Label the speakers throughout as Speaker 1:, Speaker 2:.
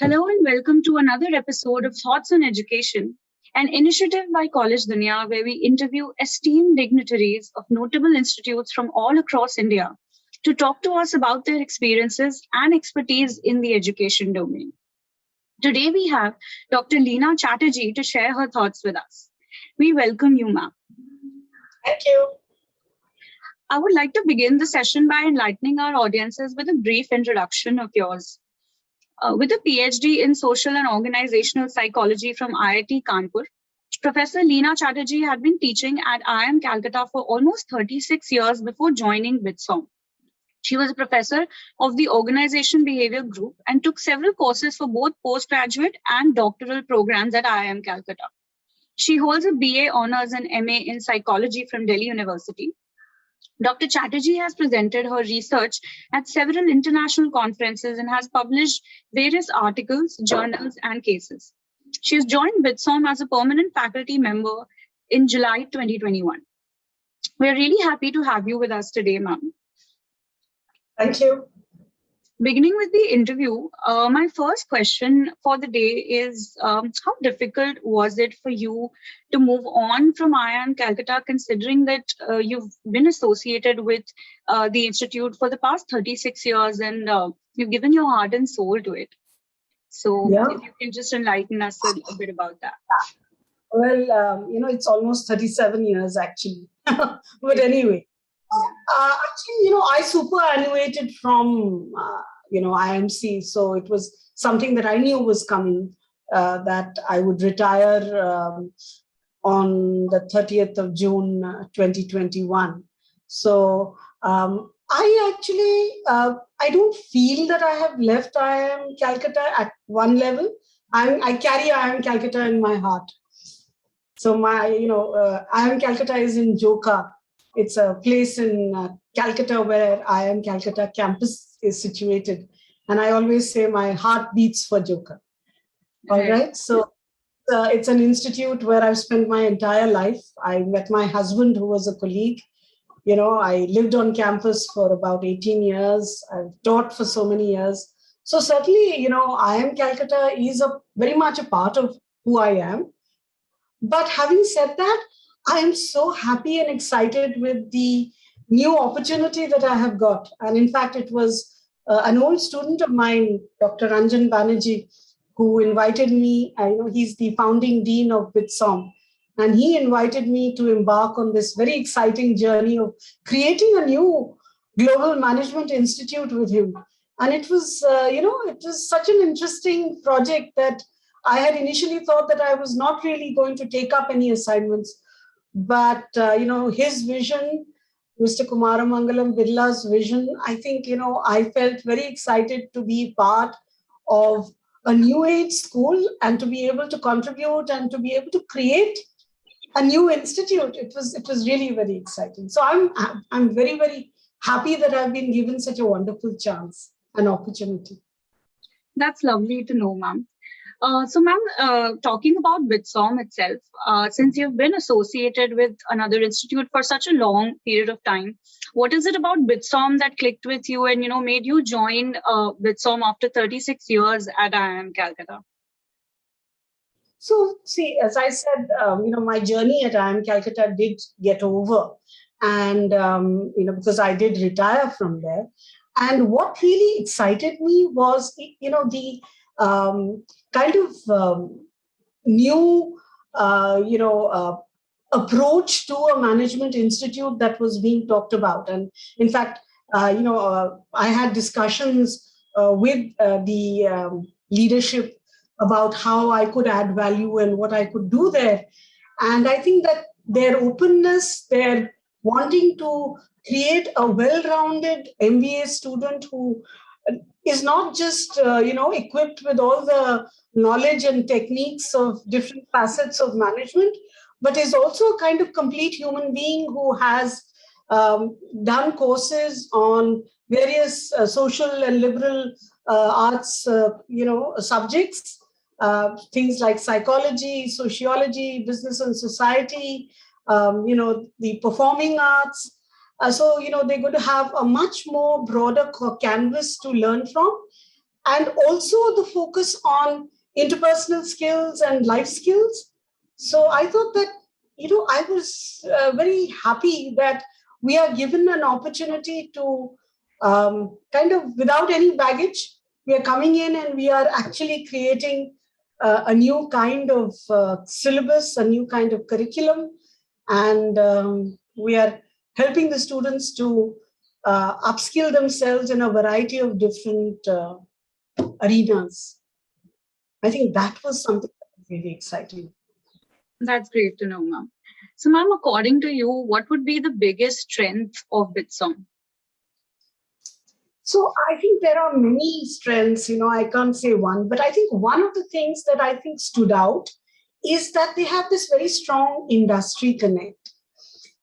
Speaker 1: Hello and welcome to another episode of Thoughts on Education, an initiative by Collegedunia where we interview esteemed dignitaries of notable institutes from all across India to talk to us about their experiences and expertise in the education domain. Today we have Dr. Leena Chatterjee to share her thoughts with us. We welcome you, ma'am.
Speaker 2: Thank you.
Speaker 1: I would like to begin the session by enlightening our audiences with a brief introduction of yours. With a PhD in social and organizational psychology from IIT Kanpur, Professor Leena Chatterjee had been teaching at IIM Calcutta for almost 36 years before joining BITSoM. She was a professor of the Organizational Behaviour group and took several courses for both postgraduate and doctoral programs at IIM Calcutta. She holds a BA Honours and MA in Psychology from Delhi University. Dr. Chatterjee has presented her research at several international conferences and has published various articles, journals, and cases. She has joined BITSoM as a permanent faculty member in July 2021. We're really happy to have you with us today, ma'am.
Speaker 2: Thank you.
Speaker 1: Beginning with the interview, my first question for the day is how difficult was it for you to move on from IIM Calcutta, considering that you've been associated with the institute for the past 36 years and you've given your heart and soul to it? So if you can just enlighten us a bit about that.
Speaker 2: Well, it's almost 37 years actually. But anyway, actually, I superannuated from IMC. So it was something that I knew was coming, that I would retire on the 30th of June, 2021. So I actually, I don't feel that I have left IIM Calcutta at one level. I carry IIM Calcutta in my heart. So my, IIM Calcutta is in Joka. It's a place in Calcutta where IIM Calcutta campus is situated. And I always say my heart beats for Joka. All right. So it's an institute where I've spent my entire life. I met my husband, who was a colleague. I lived on campus for about 18 years. I've taught for so many years. So certainly, IIM Calcutta is very much a part of who I am. But having said that, I am so happy and excited with the new opportunity that I have got. And in fact, it was an old student of mine, Dr. Ranjan Banerjee, who invited me. He's the founding dean of BITSoM. And he invited me to embark on this very exciting journey of creating a new global management institute with him. And it was, it was such an interesting project that I had initially thought that I was not really going to take up any assignments. But, his vision, Mr. Kumaramangalam Birla's vision, I think, I felt very excited to be part of a new age school and to be able to contribute and to be able to create a new institute. It was really very exciting. So I'm very, very happy that I've been given such a wonderful chance and opportunity.
Speaker 1: That's lovely to know, ma'am. So, ma'am, talking about BITSoM itself, since you've been associated with another institute for such a long period of time, what is it about BITSoM that clicked with you and, made you join BITSoM after 36 years at IIM Calcutta?
Speaker 2: So, see, as I said, my journey at IIM Calcutta did get over. And, because I did retire from there. And what really excited me was, the kind of new, approach to a management institute that was being talked about. And in fact, I had discussions with the leadership about how I could add value and what I could do there. And I think that their openness, their wanting to create a well-rounded MBA student who is not just, equipped with all the knowledge and techniques of different facets of management, but is also a kind of complete human being who has done courses on various social and liberal arts, subjects, things like psychology, sociology, business and society, the performing arts. So, they're going to have a much more broader canvas to learn from. and also the focus on interpersonal skills and life skills. So I thought that, I was very happy that we are given an opportunity to kind of, without any baggage, we are coming in and we are actually creating a new kind of syllabus, a new kind of curriculum, and we are helping the students to upskill themselves in a variety of different arenas. I think that was something that was really exciting.
Speaker 1: That's great to know, ma'am. So, ma'am, according to you, what would be the biggest strength of BITSoM?
Speaker 2: So I think there are many strengths, I can't say one, but I think one of the things that I think stood out is that they have this very strong industry connect.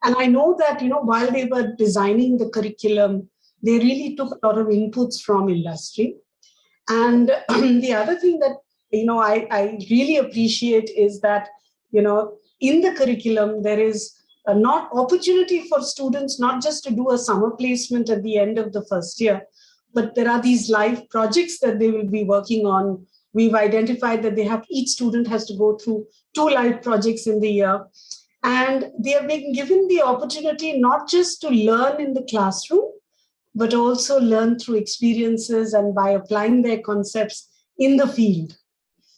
Speaker 2: And I know that, while they were designing the curriculum, they really took a lot of inputs from industry. And the other thing that, I really appreciate is that, in the curriculum, there is a not opportunity for students not just to do a summer placement at the end of the first year, but there are these live projects that they will be working on. We've identified that each student has to go through 2 live projects in the year. And they are being given the opportunity not just to learn in the classroom, but also learn through experiences and by applying their concepts in the field.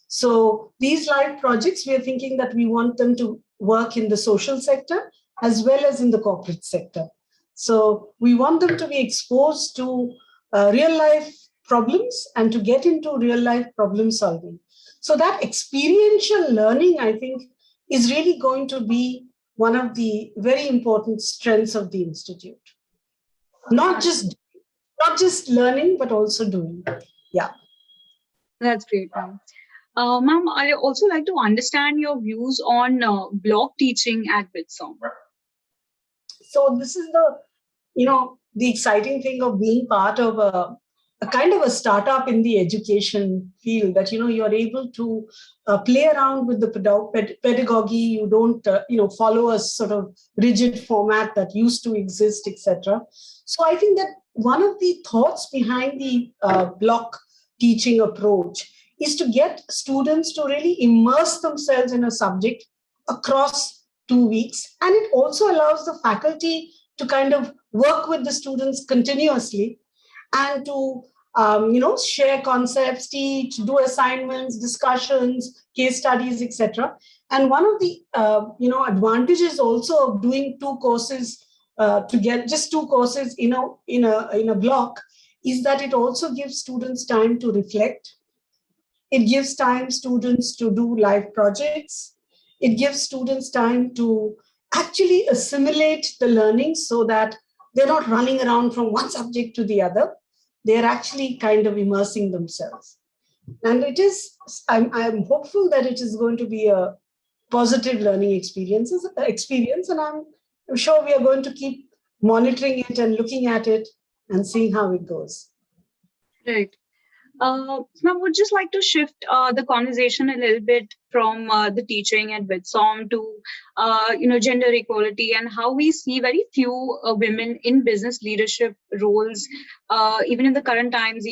Speaker 2: So these live projects, we are thinking that we want them to work in the social sector as well as in the corporate sector. So we want them to be exposed to real life problems and to get into real life problem solving. So that experiential learning, I think, is really going to be one of the very important strengths of the institute. Not just learning, but also doing. Yeah.
Speaker 1: That's great, ma'am. Ma'am, I also like to understand your views on block teaching at BITSoM.
Speaker 2: So this is the exciting thing of being part of a kind of a startup in the education field, that you're able to play around with the pedagogy. You don't follow a sort of rigid format that used to exist, etc. So I think that one of the thoughts behind the block teaching approach is to get students to really immerse themselves in a subject across 2 weeks, and it also allows the faculty to kind of work with the students continuously and to share concepts, teach, do assignments, discussions, case studies, etc. And one of the advantages also of doing 2 courses to get just 2 courses in a block is that it also gives students time to reflect. It gives time students to do live projects. It gives students time to actually assimilate the learning so that they're not running around from one subject to the other. They're actually kind of immersing themselves. And I'm hopeful that it is going to be a positive learning experience, and I'm sure we are going to keep monitoring it and looking at it and seeing how it goes.
Speaker 1: Right. Now, I would just like to shift the conversation a little bit from the teaching at BITSoM to, gender equality and how we see very few women in business leadership roles, even in the current times,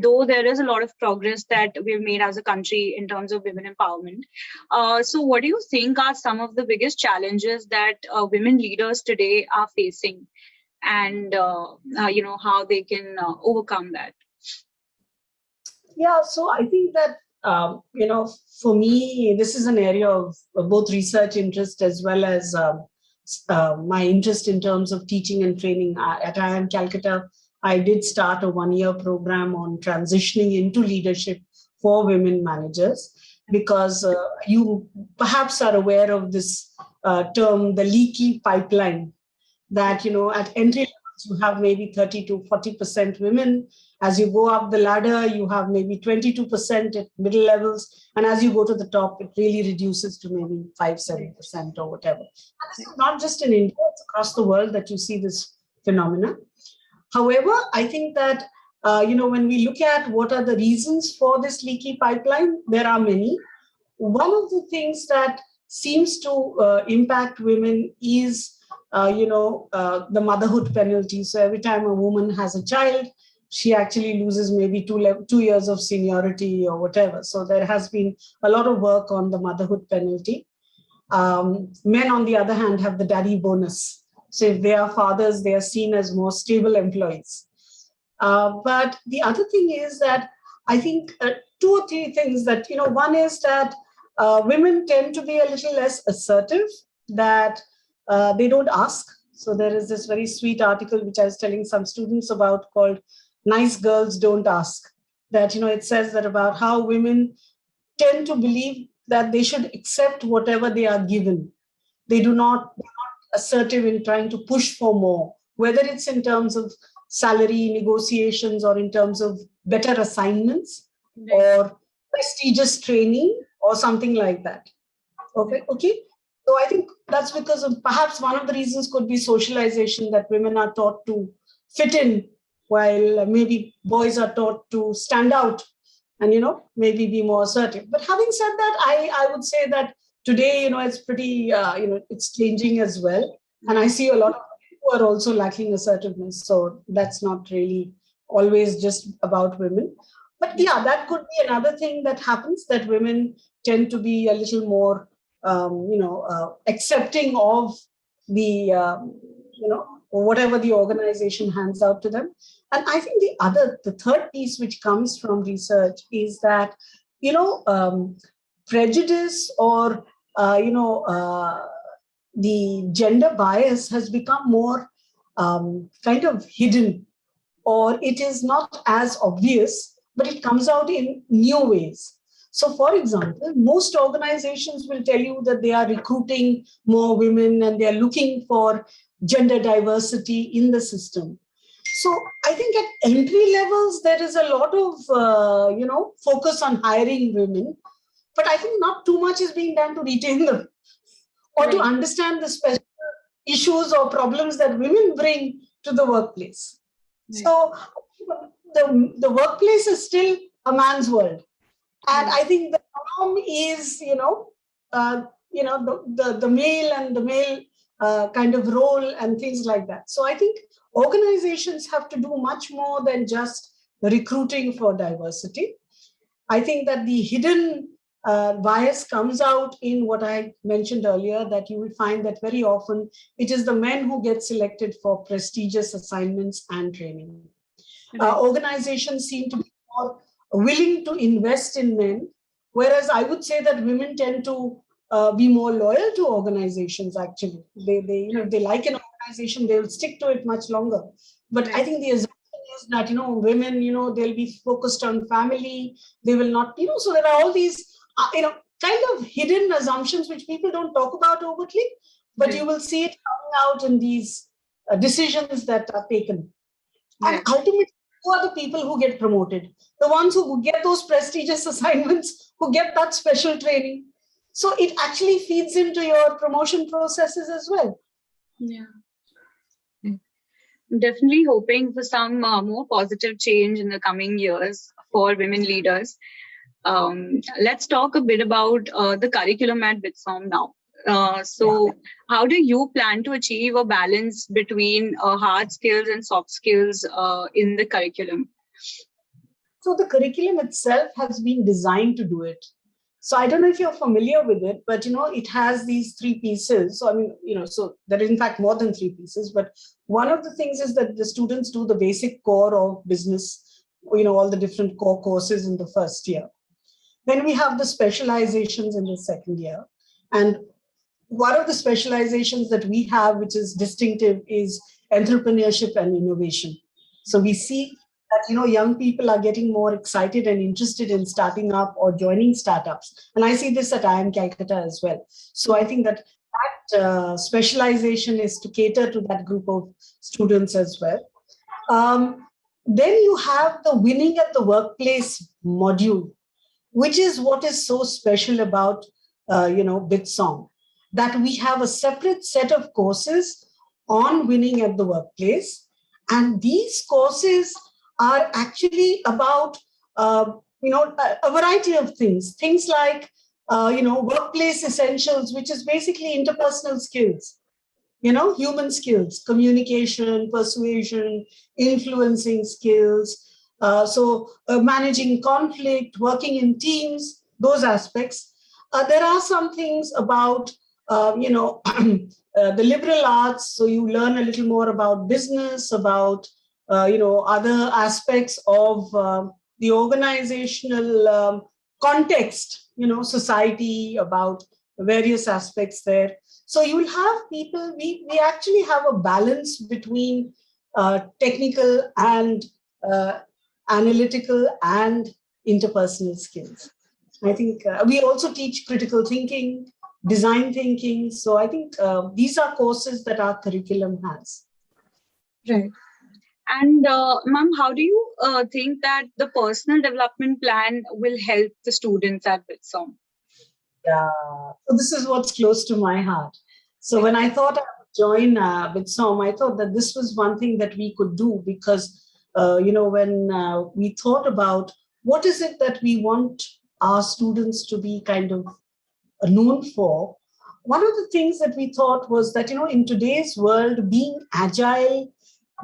Speaker 1: though there is a lot of progress that we've made as a country in terms of women empowerment. So what do you think are some of the biggest challenges that women leaders today are facing, and, how they can overcome that?
Speaker 2: Yeah, so I think that, for me, this is an area of both research interest as well as my interest in terms of teaching and training. At IIM Calcutta, I did start a 1-year program on transitioning into leadership for women managers, because you perhaps are aware of this term, the leaky pipeline, that, at entry levels, you have maybe 30 to 40% women. As you go up the ladder, you have maybe 22% at middle levels. And as you go to the top, it really reduces to maybe 5-7% or whatever. And this is not just in India, it's across the world that you see this phenomena. However, I think that, when we look at what are the reasons for this leaky pipeline, there are many. One of the things that seems to impact women is, the motherhood penalty. So every time a woman has a child, she actually loses maybe 2 years of seniority or whatever. So there has been a lot of work on the motherhood penalty. Men, on the other hand, have the daddy bonus. So if they are fathers, they are seen as more stable employees. But the other thing is that I think 2 or 3 things that, one is that women tend to be a little less assertive, that they don't ask. So there is this very sweet article which I was telling some students about called Nice Girls Don't Ask. That, it says that about how women tend to believe that they should accept whatever they are given. They're not assertive in trying to push for more, whether it's in terms of salary negotiations or in terms of better assignments or prestigious training or something like that. Okay. So I think that's because of perhaps one of the reasons could be socialization, that women are taught to fit in while maybe boys are taught to stand out and, maybe be more assertive. But having said that, I would say that today, it's pretty, it's changing as well. And I see a lot of people who are also lacking assertiveness. So that's not really always just about women. But yeah, that could be another thing that happens, that women tend to be a little more, accepting of the, whatever the organization hands out to them. And I think the third piece which comes from research is that, prejudice or, the gender bias has become more kind of hidden, or it is not as obvious, but it comes out in new ways. So, for example, most organizations will tell you that they are recruiting more women and they are looking for gender diversity in the system. So I think at entry levels, there is a lot of, focus on hiring women, but I think not too much is being done to retain them or to understand the special issues or problems that women bring to the workplace. So the workplace is still a man's world. And I think the norm is, the male and the male kind of role and things like that. So I think organizations have to do much more than just recruiting for diversity. I think that the hidden bias comes out in what I mentioned earlier, that you will find that very often it is the men who get selected for prestigious assignments and training. Organizations seem to be more willing to invest in men, whereas I would say that women tend to be more loyal to organizations. Actually, if they like an organization, they will stick to it much longer. But I think the assumption is that women, they'll be focused on family. They will not, so there are all these, kind of hidden assumptions which people don't talk about overtly, but you will see it coming out in these decisions that are taken. And ultimately, who are the people who get promoted? The ones who get those prestigious assignments, who get that special training. So it actually feeds into your promotion processes as well.
Speaker 1: Yeah. I'm definitely hoping for some more positive change in the coming years for women leaders. Let's talk a bit about the curriculum at BITSoM now. How do you plan to achieve a balance between hard skills and soft skills in the curriculum?
Speaker 2: So the curriculum itself has been designed to do it. So I don't know if you're familiar with it, but it has these 3 pieces. So I mean, so there are in fact more than 3 pieces. But one of the things is that the students do the basic core of business, all the different core courses in the first year. Then we have the specializations in the second year. And one of the specializations that we have, which is distinctive, is entrepreneurship and innovation. So we see that, young people are getting more excited and interested in starting up or joining startups. And I see this at IIM Calcutta as well. So I think that specialization is to cater to that group of students as well. Then you have the winning at the workplace module, which is what is so special about, BITSoM, that we have a separate set of courses on winning at the workplace. And these courses are actually about, a variety of things. Things like, workplace essentials, which is basically interpersonal skills. human skills, communication, persuasion, influencing skills. Managing conflict, working in teams, those aspects. There are some things about, the liberal arts. So you learn a little more about business, about, other aspects of the organizational context, society, about various aspects there. So you will have people, we actually have a balance between technical and analytical and interpersonal skills. I think we also teach critical thinking, design thinking. So I think these are courses that our curriculum has.
Speaker 1: Right. And ma'am, how do you think that the personal development plan will help the students at BITSoM?
Speaker 2: Yeah, so this is what's close to my heart. So when I thought I would join BITSoM, I thought that this was one thing that we could do because, when we thought about what is it that we want our students to be kind of known for, one of the things that we thought was that, in today's world, being agile,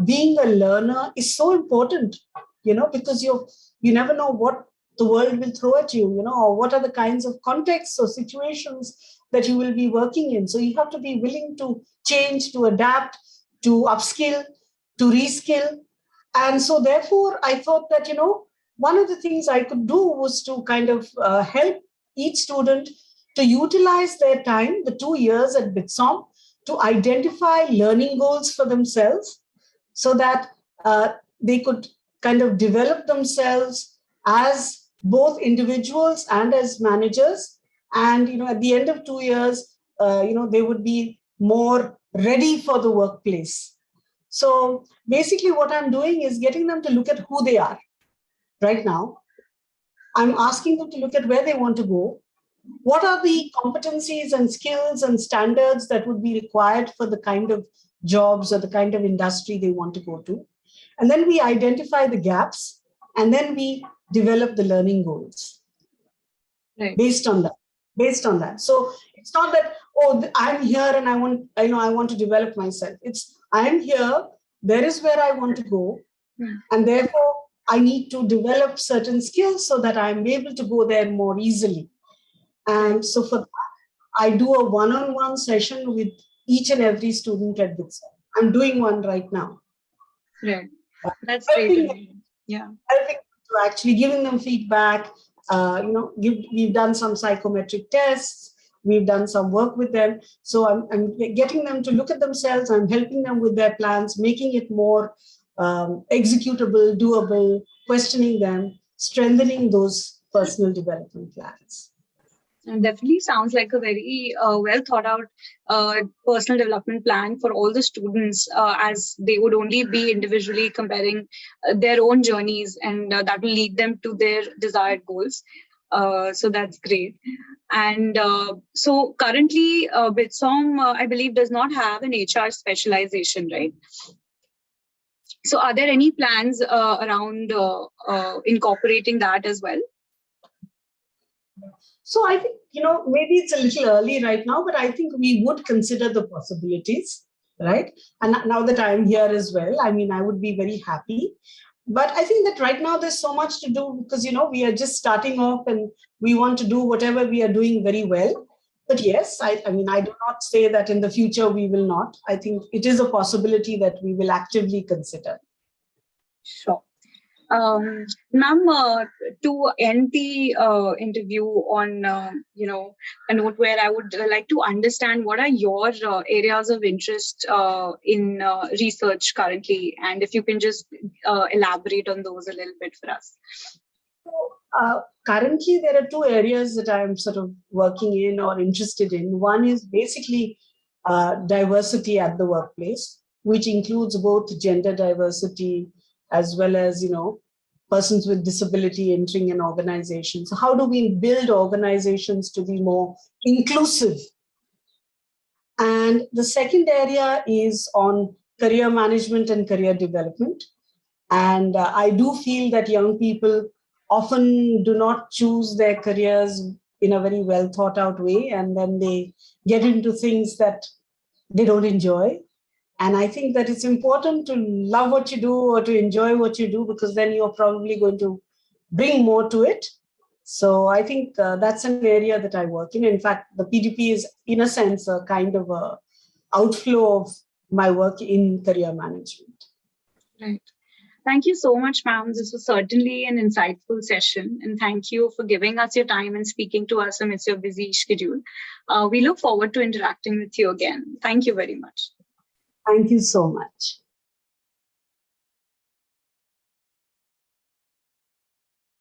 Speaker 2: being a learner is so important, because you never know what the world will throw at you, or what are the kinds of contexts or situations that you will be working in. So you have to be willing to change, to adapt, to upskill, to reskill. And so therefore, I thought that, one of the things I could do was to kind of help each student to utilize their time, the 2 years at BITSoM, to identify learning goals for themselves so that they could kind of develop themselves as both individuals and as managers. And, at the end of 2 years, they would be more ready for the workplace. So basically what I'm doing is getting them to look at who they are right now. I'm asking them to look at where they want to go. What are the competencies and skills and standards that would be required for the kind of jobs or the kind of industry they want to go to? And then we identify the gaps, and then we develop the learning goals based on that. So it's not that, I'm here and I want to develop myself. It's I'm here, there is where I want to go, and therefore I need to develop certain skills so that I'm able to go there more easily. And so for that, I do a one-on-one session with each and every student at BITSoM. I'm doing one right now.
Speaker 1: Right. That's great. Yeah.
Speaker 2: Helping to actually giving them feedback. We've done some psychometric tests. We've done some work with them. So I'm getting them to look at themselves. I'm helping them with their plans, making it more executable, doable, questioning them, strengthening those personal development plans.
Speaker 1: It definitely sounds like a very well thought out personal development plan for all the students, as they would only be individually comparing their own journeys, and that will lead them to their desired goals. So that's great. And so currently BITSoM, I believe, does not have an HR specialization, right? So are there any plans around incorporating that as well?
Speaker 2: So I think, maybe it's a little early right now, but I think we would consider the possibilities, right? And now that I'm here as well, I would be very happy. But I think that right now there's so much to do because, we are just starting off and we want to do whatever we are doing very well. But yes, I do not say that in the future we will not. I think it is a possibility that we will actively consider.
Speaker 1: Sure. Ma'am, to end the interview on, a note where I would like to understand what are your areas of interest in research currently, and if you can just elaborate on those a little bit for us.
Speaker 2: So, currently, there are 2 areas that I'm sort of working in or interested in. One is basically diversity at the workplace, which includes both gender diversity as well as, persons with disability entering an organization. So how do we build organizations to be more inclusive? And the second area is on career management and career development. And I do feel that young people often do not choose their careers in a very well thought out way. And then they get into things that they don't enjoy. And I think that it's important to love what you do or to enjoy what you do, because then you're probably going to bring more to it. So I think that's an area that I work in. In fact, the PDP is, in a sense, a kind of a outflow of my work in career management.
Speaker 1: Right. Thank you so much, ma'am. This was certainly an insightful session. And thank you for giving us your time and speaking to us amidst your busy schedule. We look forward to interacting with you again. Thank you very much.
Speaker 2: Thank you so much.